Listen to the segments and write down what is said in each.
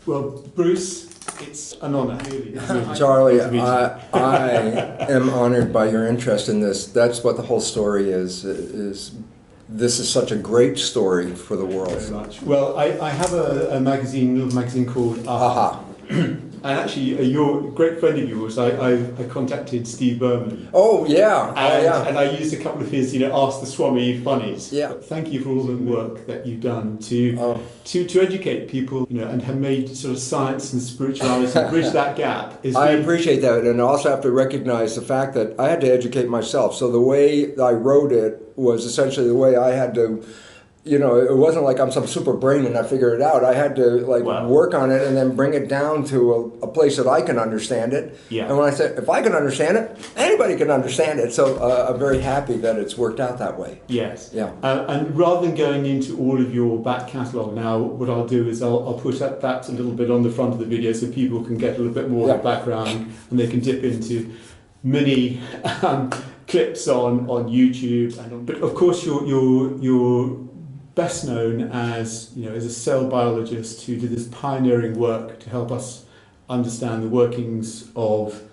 Well, Bruce, it's an honour. Really. Charlie, I am honored by your interest in this. That's what the whole story is this is such a great story for the world. Very much. Well, I have a little magazine called Aha. And actually, your great friend of yours, I contacted Steve Berman. Oh, yeah. And I used a couple of his, Ask the Swami funnies. Yeah. But thank you for all the work that you've done to educate people, and have made sort of science and spirituality bridge that gap. I appreciate that, and I also have to recognize the fact that I had to educate myself. So the way I wrote it was essentially the way I had to. It wasn't like I'm some super brain and I figured it out. I had to work on it and then bring it down to a place that I can understand it. Yeah. And when I said, if I can understand it, anybody can understand it. So I'm very happy that it's worked out that way. Yes. Yeah. And rather than going into all of your back catalogue now, what I'll do is I'll put that a little bit on the front of the video so people can get a little bit more of the background and they can dip into many clips on YouTube. But of course, you're best known as as a cell biologist who did this pioneering work to help us understand the workings of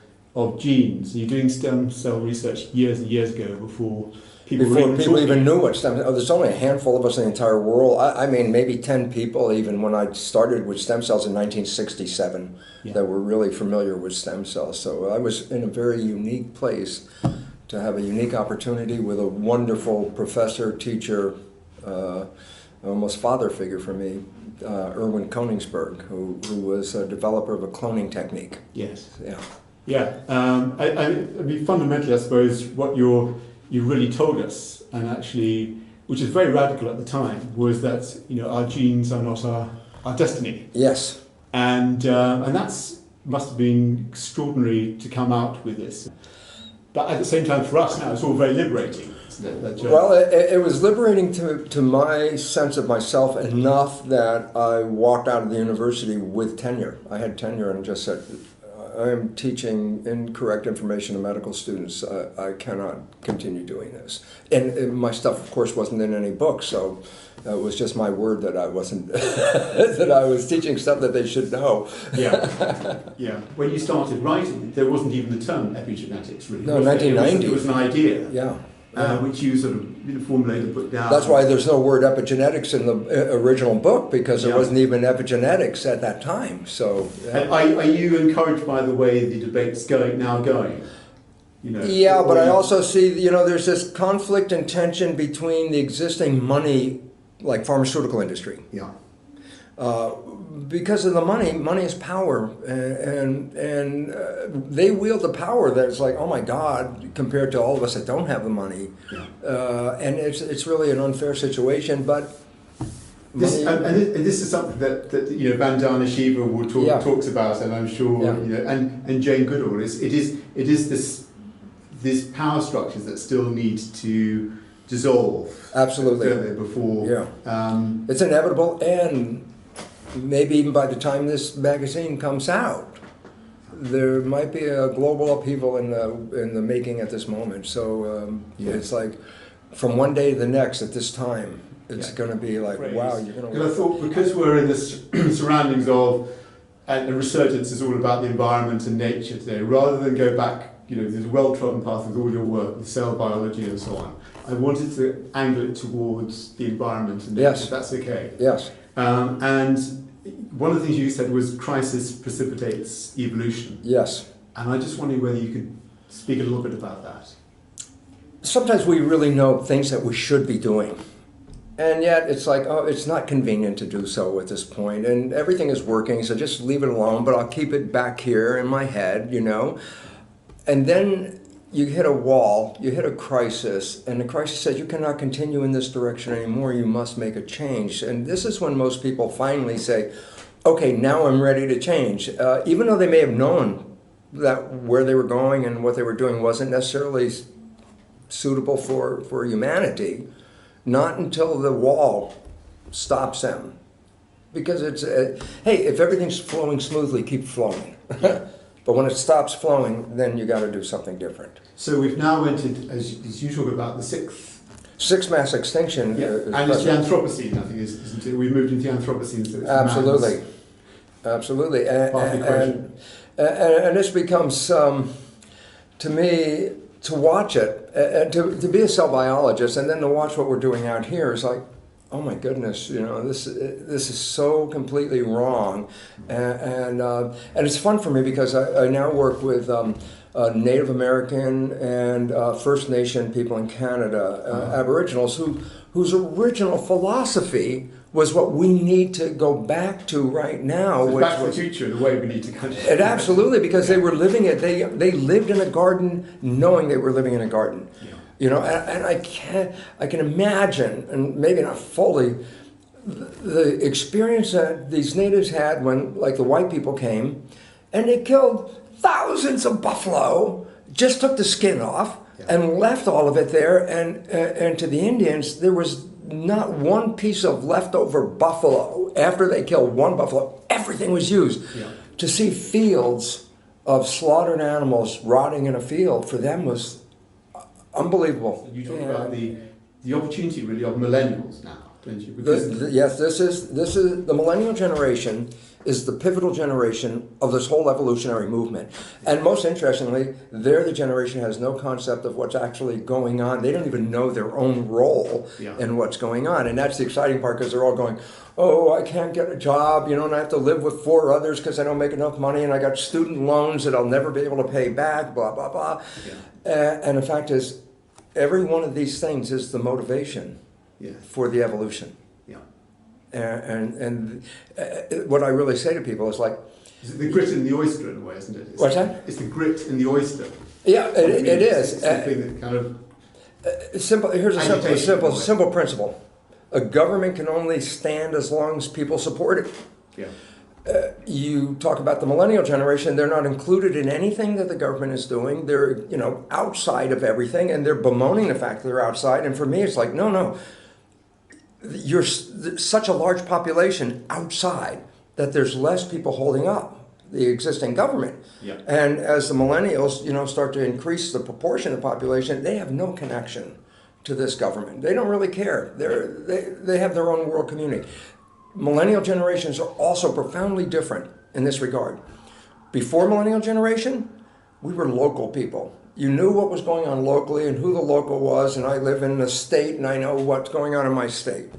genes. You're doing stem cell research years and years ago before people even knew what stem cells. There's only a handful of us in the entire world. I mean, maybe 10 people even when I started with stem cells in 1967 that were really familiar with stem cells. So I was in a very unique place to have a unique opportunity with a wonderful professor, teacher, almost father figure for me, Erwin Koenigsberg, who was a developer of a cloning technique. Yes. Yeah. Yeah. I mean, fundamentally, I suppose what you really told us, and actually, which is very radical at the time, was that our genes are not our destiny. Yes. And must have been extraordinary to come out with this. But at the same time, for us now, it's all very liberating. Well, it was liberating to my sense of myself enough that I walked out of the university with tenure. I had tenure and just said, I am teaching incorrect information to medical students. I cannot continue doing this. And my stuff, of course, wasn't in any books, so it was just my word that I wasn't, that I was teaching stuff that they should know. Yeah, yeah. When you started writing, there wasn't even the term epigenetics, really. No, 1990. It was an idea. Yeah. Which you sort of formulated and put down. That's why there's no word epigenetics in the original book, because there wasn't even epigenetics at that time. So, are you encouraged by the way the debate's going? Yeah, but I also see there's this conflict and tension between the existing money, like pharmaceutical industry. Yeah. Because of the money is power, and they wield the power that's like, oh my God, compared to all of us that don't have the money. Yeah. And it's really an unfair situation, but this is something that Vandana Shiva talks about, and I'm sure and Jane Goodall it is these power structures that still need to dissolve. Absolutely. Before it's inevitable, and maybe even by the time this magazine comes out, there might be a global upheaval in the making at this moment. So it's like from one day to the next at this time, it's going to be like, wow, you're going to... Because I thought, because we're in the surroundings of, and the resurgence is all about the environment and nature today, rather than go back, there's a well-trodden path with all your work, with cell biology and so on, I wanted to angle it towards the environment and nature, if that's okay. Yes. And one of the things you said was crisis precipitates evolution. Yes. And I just wondered whether you could speak a little bit about that. Sometimes we really know things that we should be doing. And yet it's like, oh, it's not convenient to do so at this point. And everything is working, so just leave it alone, but I'll keep it back here in my head, And then you hit a wall, you hit a crisis, and the crisis says you cannot continue in this direction anymore, you must make a change. And this is when most people finally say, okay, now I'm ready to change. Even though they may have known that where they were going and what they were doing wasn't necessarily suitable for humanity, not until the wall stops them. Because it's, hey, if everything's flowing smoothly, keep flowing. But when it stops flowing, then you got to do something different. So we've now entered, as you talk about, the sixth mass extinction. And it's the Anthropocene, I think, isn't it? We've moved into the Anthropocene. So absolutely. Absolutely. Part of the equation. And this becomes, to me, to watch it, and to be a cell biologist, and then to watch what we're doing out here is like, oh my goodness, this is so completely wrong, and it's fun for me because I now work with Native American and First Nation people in Canada, Aboriginals, whose original philosophy was what we need to go back to right now. So back to the future, the way we need to kind of... And absolutely, because they were living it. They lived in a garden knowing they were living in a garden. Yeah. And I can imagine, and maybe not fully, the experience that these natives had when, like, the white people came, and they killed thousands of buffalo, just took the skin off, and left all of it there, and to the Indians, there was not one piece of leftover buffalo. After they killed one buffalo, everything was used. Yeah. To see fields of slaughtered animals rotting in a field for them was unbelievable. You talk about the opportunity really of millennials now, don't you? Yes, this is the millennial generation is the pivotal generation of this whole evolutionary movement. And most interestingly, they're the generation that has no concept of what's actually going on. They don't even know their own role in what's going on. And that's the exciting part, because they're all going, oh, I can't get a job, and I have to live with 4 others because I don't make enough money, and I got student loans that I'll never be able to pay back, blah, blah, blah. Yeah. And the fact is, every one of these things is the motivation for the evolution. And what I really say to people is like... It's the grit in the oyster in a way, isn't it? What's that? It's the grit in the oyster. Yeah, it is. It's something that kind of... Here's a simple principle. A government can only stand as long as people support it. Yeah. You talk about the millennial generation, they're not included in anything that the government is doing. They're, outside of everything, and they're bemoaning the fact that they're outside. And for me, it's like, no. You're such a large population outside that there's less people holding up the existing government. Yeah. And as the millennials, start to increase the proportion of the population, they have no connection to this government. They don't really care. They have their own world community. Millennial generations are also profoundly different in this regard. Before millennial generation, we were local people. You knew what was going on locally and who the local was, and I live in the state and I know what's going on in my state.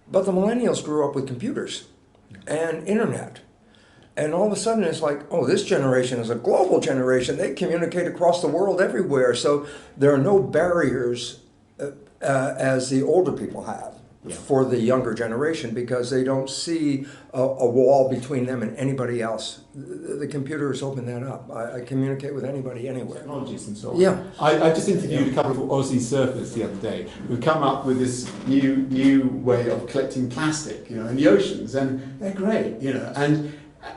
But the millennials grew up with computers and internet. And all of a sudden it's like, oh, this generation is a global generation. They communicate across the world everywhere. So there are no barriers as the older people have for the younger generation, because they don't see a wall between them and anybody else. The computers open that up. I communicate with anybody anywhere. Technologies and so on. Yeah. I just interviewed a couple of Aussie surfers the other day who've come up with this new way of collecting plastic, in the oceans, and they're great,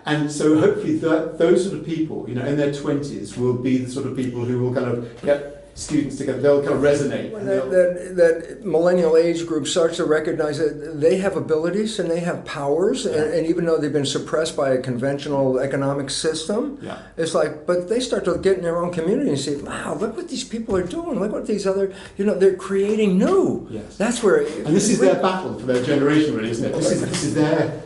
and so hopefully those sort of people, in their 20s will be the sort of people who will kind of get students together. They'll kind of resonate. When that millennial age group starts to recognize that they have abilities and they have powers, and even though they've been suppressed by a conventional economic system, it's like, but they start to get in their own community and say, wow, look what these people are doing. Look what these other, they're creating new. Yes. That's where... And this is their battle for their generation, really, isn't it? This is their...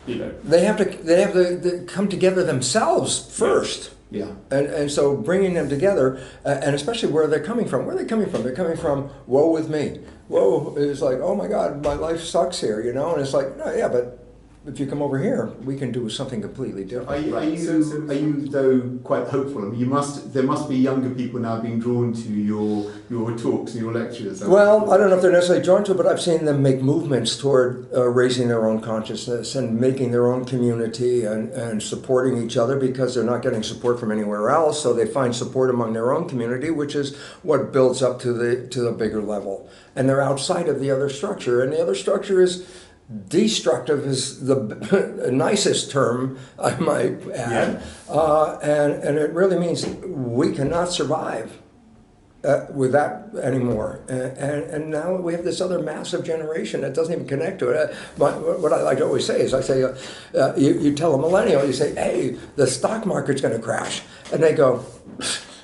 They have to come together themselves first. Yeah. And so bringing them together, and especially where they're coming from. Where are they coming from? They're coming from, woe with me. Woe is like, oh my God, my life sucks here, And it's like, no, yeah, but if you come over here, we can do something completely different. Are you though quite hopeful? I mean, there must be younger people now being drawn to your talks and your lectures. Well, I don't know if they're necessarily drawn to it, but I've seen them make movements toward raising their own consciousness and making their own community and supporting each other, because they're not getting support from anywhere else. So they find support among their own community, which is what builds up to the bigger level. And they're outside of the other structure, and the other structure is destructive, is the nicest term I might add, and it really means we cannot survive with that anymore. And now we have this other massive generation that doesn't even connect to it. What I like to always say is, I say, you tell a millennial, you say, hey, the stock market's going to crash, and they go,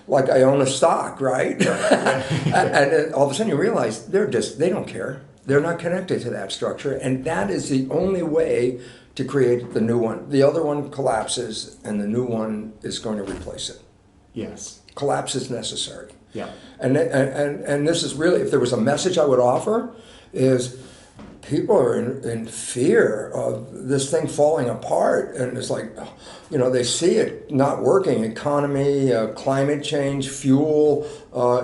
like I own a stock, right? And then all of a sudden you realize they don't care. They're not connected to that structure, and that is the only way to create the new one. The other one collapses, and the new one is going to replace it. Yes. Collapse is necessary. Yeah. And this is really, if there was a message I would offer, is people are in fear of this thing falling apart, and it's like, you know, they see it not working. Economy, climate change, fuel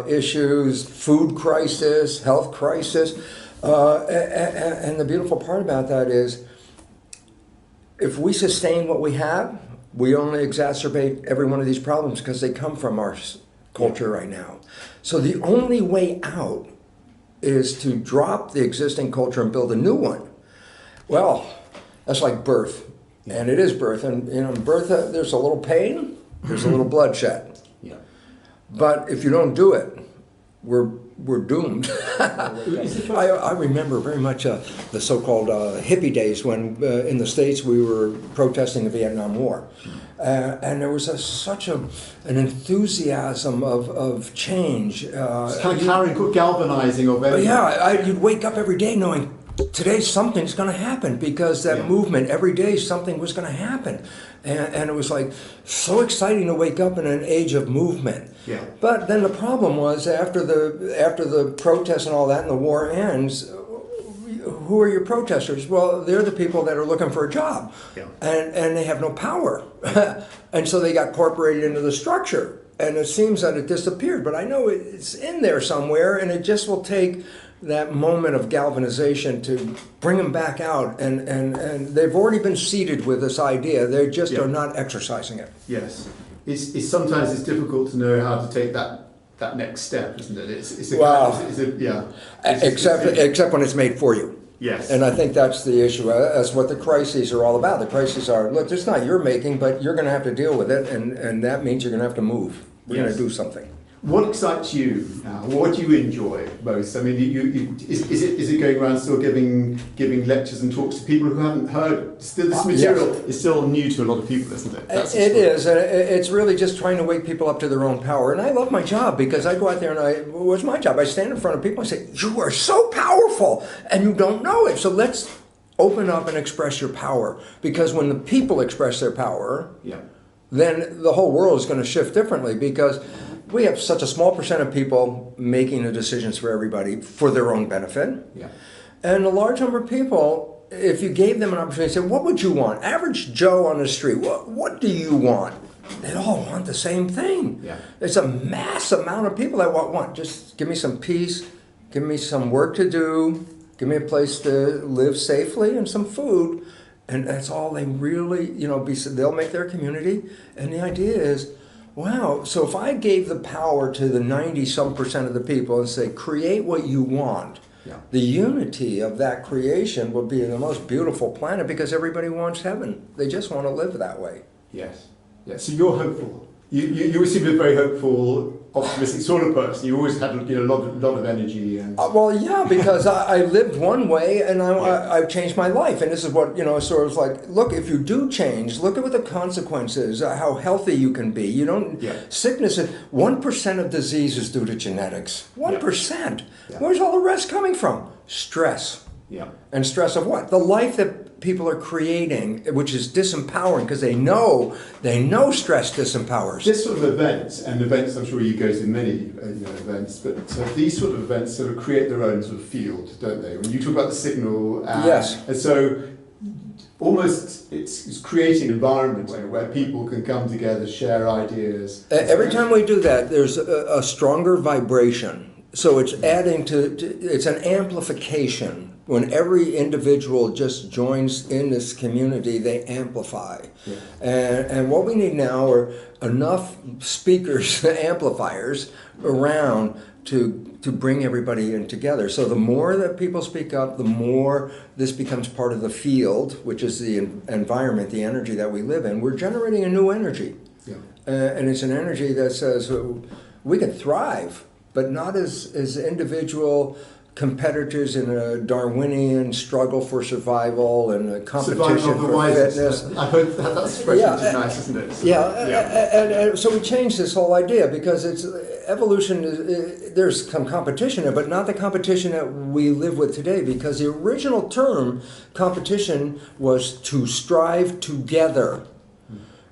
issues, food crisis, health crisis. And the beautiful part about that is, if we sustain what we have, we only exacerbate every one of these problems because they come from our culture right now. So the only way out is to drop the existing culture and build a new one. Well, that's like birth, and it is birth. And you know, in birth, there's a little pain, there's a little bloodshed. Yeah. But if you don't do it, we're doomed. I remember very much the so-called hippie days when in the States we were protesting the Vietnam War. And there was such an enthusiasm of change. It's kind of galvanizing of everything. Yeah, you'd wake up every day knowing today something's going to happen, because that movement, every day something was going to happen. And it was like so exciting to wake up in an age of movement. Yeah. But then the problem was after the protests and all that and the war ends, who are your protesters? Well, they're the people that are looking for a job, and they have no power. And so they got incorporated into the structure, and it seems that it disappeared. But I know it's in there somewhere, and it just will take that moment of galvanization to bring them back out. And they've already been seeded with this idea. They just are not exercising it. Yes. It's sometimes it's difficult to know how to take that next step, isn't it? Except when it's made for you. Yes. And I think that's the issue. That's what the crises are all about. The crises are, look, it's not your making, but you're going to have to deal with it, and that means you're going to have to move. We're going to do something. What excites you now? What do you enjoy most? I mean, is it going around still giving lectures and talks to people who haven't heard? Still, this material is still new to a lot of people, isn't it? It is. It's really just trying to wake people up to their own power. And I love my job, because I go out there and what's my job? I stand in front of people and say, you are so powerful, and you don't know it. So let's open up and express your power. Because when the people express their power, then the whole world is going to shift differently, because we have such a small percent of people making the decisions for everybody for their own benefit. Yeah. And a large number of people, if you gave them an opportunity to say, what would you want? Average Joe on the street, what do you want? They all want the same thing. Yeah. It's a mass amount of people that want, just give me some peace, give me some work to do, give me a place to live safely and some food. And that's all they really, they'll make their community. And the idea is, wow, so if I gave the power to the 90-some% of the people and say, create what you want, the unity of that creation will be the most beautiful planet, because everybody wants heaven. They just want to live that way. Yes. So you're hopeful. You seem to be a very hopeful, optimistic sort of person. You always had a lot of energy. And Because I lived one way, and I've changed my life. And this is what, sort of like, look, if you do change, look at what the consequences, how healthy you can be. You don't, sickness, 1% of disease is due to genetics. 1%. Where's all the rest coming from? Stress. Yeah. And stress of what? The life that people are creating, which is disempowering, because they know stress disempowers. This sort of events, I'm sure you go to many events, but these sort of events sort of create their own sort of field, don't they? When you talk about the signal, and so almost it's creating an environment where people can come together, share ideas. Every time we do that, there's a stronger vibration. So it's adding it's an amplification. When every individual just joins in this community, they amplify. Yeah. And what we need now are enough speakers, amplifiers around to bring everybody in together. So the more that people speak up, the more this becomes part of the field, which is the environment, the energy that we live in. We're generating a new energy. Yeah. And it's an energy that says we can thrive, but not as individual competitors in a Darwinian struggle for survival and a competition for fitness. I heard that expression is nice, isn't it? And so we changed this whole idea, because evolution, there's some competition there, but not the competition that we live with today, because the original term competition was to strive together.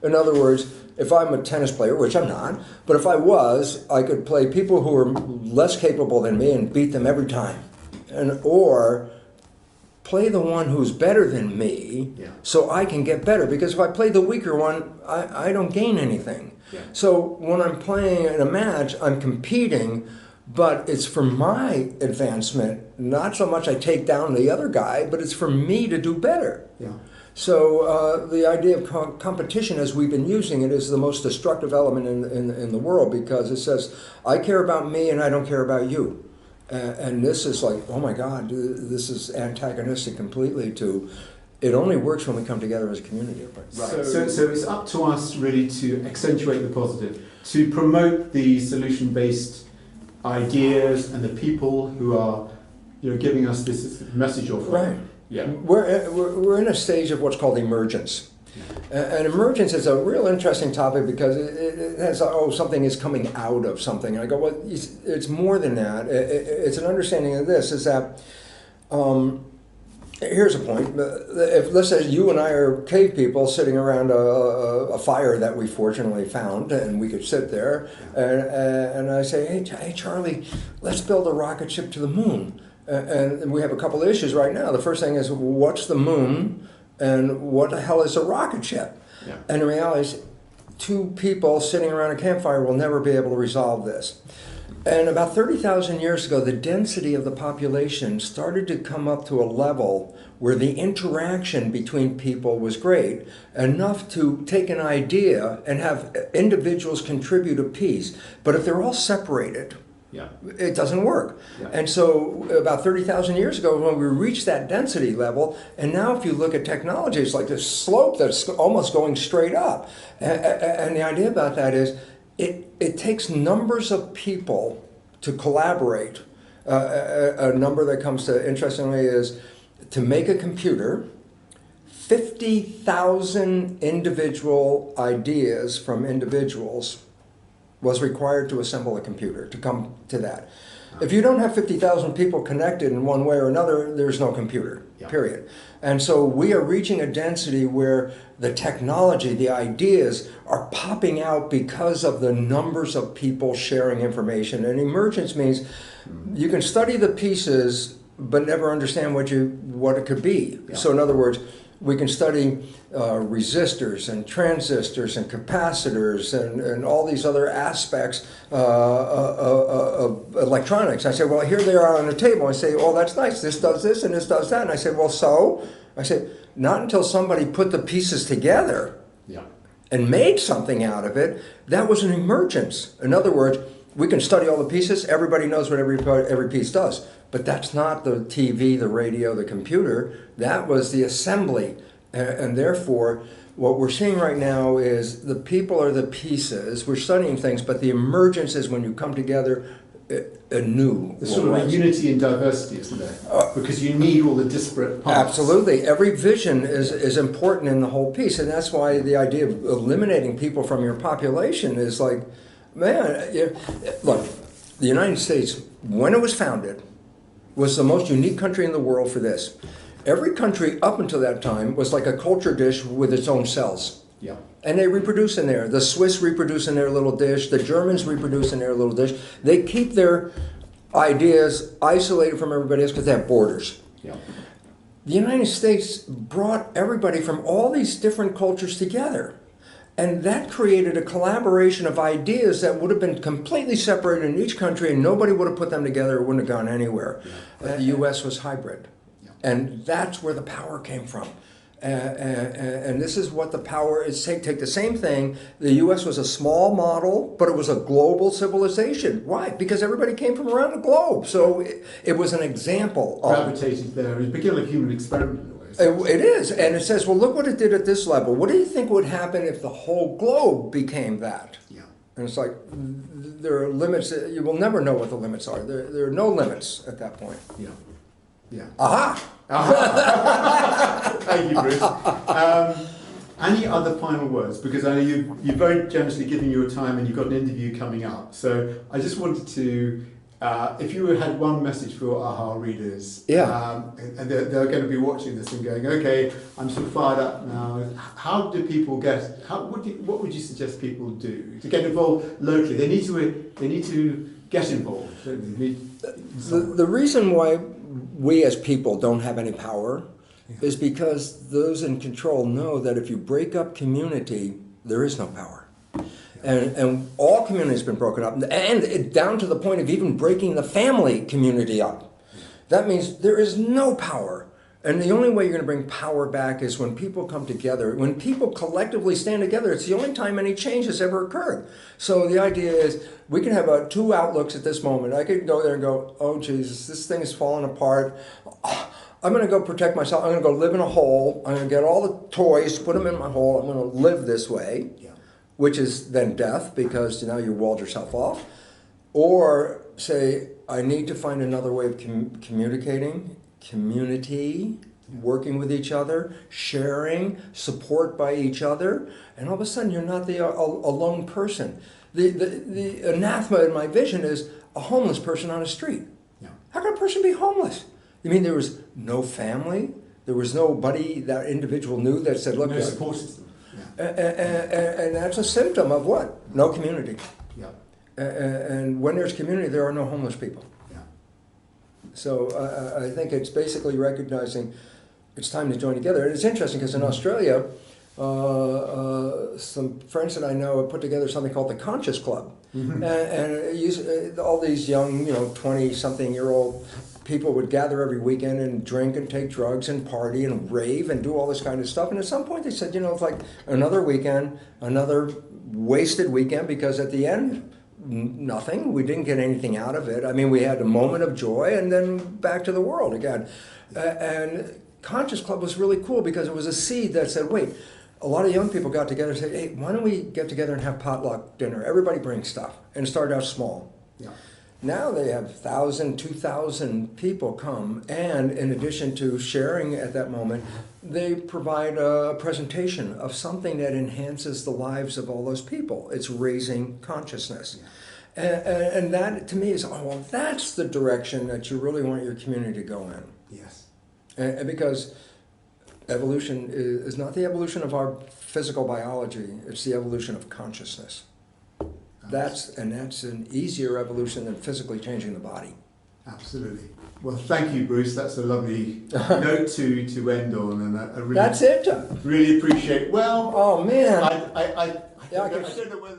In other words, if I'm a tennis player, which I'm not, but if I was, I could play people who are less capable than me and beat them every time. Or play the one who's better than me, so I can get better. Because if I play the weaker one, I don't gain anything. Yeah. So when I'm playing in a match, I'm competing, but it's for my advancement. Not so much I take down the other guy, but it's for me to do better. Yeah. So the idea of competition, as we've been using it, is the most destructive element in the world, because it says, I care about me and I don't care about you. And this is like, oh my God, this is antagonistic completely to, it only works when we come together as a community. Right. So it's up to us really to accentuate the positive, to promote the solution-based ideas and the people who are, giving us this message of. Right. Yeah. We're in a stage of what's called emergence. And emergence is a real interesting topic, because it has, something is coming out of something. And I go, well, it's more than that. It's an understanding of this, is that, here's a point. If, let's say you and I are cave people sitting around a fire that we fortunately found, and we could sit there, and I say, hey, Charlie, let's build a rocket ship to the moon. And we have a couple of issues right now. The first thing is, what's the moon? And what the hell is a rocket ship? Yeah. And in reality, two people sitting around a campfire will never be able to resolve this. And about 30,000 years ago, the density of the population started to come up to a level where the interaction between people was great, enough to take an idea and have individuals contribute a piece. But if they're all separated, it doesn't work. Yeah. And so about 30,000 years ago, when we reached that density level, and now if you look at technology, it's like this slope that's almost going straight up. And the idea about that is it takes numbers of people to collaborate. A number that comes to, interestingly, is to make a computer, 50,000 individual ideas from individuals was required to assemble a computer, to come to that. If you don't have 50,000 people connected in one way or another, there's no computer, period. And so we are reaching a density where the technology, the ideas are popping out because of the numbers of people sharing information. And emergence means you can study the pieces but never understand what it could be. Yeah. So in other words, we can study resistors and transistors and capacitors and all these other aspects of electronics. I say, well, here they are on the table. I say, oh, that's nice. This does this and this does that. And I say, well, so? I say, not until somebody put the pieces together and made something out of it, that was an emergence. In other words, we can study all the pieces. Everybody knows what every piece does. But that's not the TV, the radio, the computer. That was the assembly. And therefore, what we're seeing right now is the people are the pieces. We're studying things, but the emergence is when you come together anew. There's sort of a unity in diversity, isn't there? Because you need all the disparate parts. Absolutely. Every vision is important in the whole piece. And that's why the idea of eliminating people from your population is like, man, look, the United States, when it was founded, was the most unique country in the world for this. Every country up until that time was like a culture dish with its own cells. Yeah. And they reproduce in there. The Swiss reproduce in their little dish. The Germans reproduce in their little dish. They keep their ideas isolated from everybody else because they have borders. Yeah. The United States brought everybody from all these different cultures together. And that created a collaboration of ideas that would have been completely separated in each country, and nobody would have put them together. It wouldn't have gone anywhere. Yeah. The U.S. was hybrid. Yeah. And that's where the power came from. And this is what the power is. Take the same thing. The U.S. was a small model, but it was a global civilization. Why? Because everybody came from around the globe. So it was an example. Gravitated there. It became a human experiment. It is, and it says, well, look what it did at this level. What do you think would happen if the whole globe became that? Yeah. And it's like, there are limits. You will never know what the limits are. There are no limits at that point. Yeah. Yeah. Aha! Thank you, Bruce. Any other final words? Because I know you're very generously giving your time and you've got an interview coming up. So I just wanted to, if you had one message for AHA readers, and they're going to be watching this and going, okay, I'm sort of fired up now. How do people what would you suggest people do to get involved locally? They need to get involved. The reason why we as people don't have any power is because those in control know that if you break up community, there is no power. And all community has been broken up, and down to the point of even breaking the family community up. That means there is no power. And the only way you're going to bring power back is when people come together. When people collectively stand together, it's the only time any change has ever occurred. So the idea is we can have two outlooks at this moment. I could go there and go, oh, Jesus, this thing is falling apart. I'm going to go protect myself. I'm going to go live in a hole. I'm going to get all the toys, put them in my hole. I'm going to live this way, which is then death because now you walled yourself off. Or say, I need to find another way of communicating, community, working with each other, sharing, support by each other. And all of a sudden, you're not a lone person. The anathema in my vision is a homeless person on a street. Yeah. How can a person be homeless? You mean there was no family? There was nobody that individual knew that said, look... No support system. Yeah. And that's a symptom of what? No community. Yeah. And when there's community, there are no homeless people. Yeah. So I think it's basically recognizing it's time to join together. And it's interesting because in Australia, some friends that I know have put together something called the Conscious Club. Mm-hmm. And all these young, 20-something-year-old people would gather every weekend and drink and take drugs and party and rave and do all this kind of stuff. And at some point they said, it's like another weekend, another wasted weekend, because at the end, nothing. We didn't get anything out of it. I mean, we had a moment of joy and then back to the world again. And Conscious Club was really cool because it was a seed that said, wait, a lot of young people got together and said, hey, why don't we get together and have potluck dinner? Everybody brings stuff. And it started out small. Yeah. Now they have 1,000, 2,000 people come, and in addition to sharing at that moment, they provide a presentation of something that enhances the lives of all those people. It's raising consciousness. Yeah. And that, to me, is, that's the direction that you really want your community to go in. Yes. And because evolution is not the evolution of our physical biology, it's the evolution of consciousness. That's an easier evolution than physically changing the body. Absolutely. Well, thank you, Bruce. That's a lovely note to end on, and I really that's it. Really appreciate. Well, oh man, I don't know whether.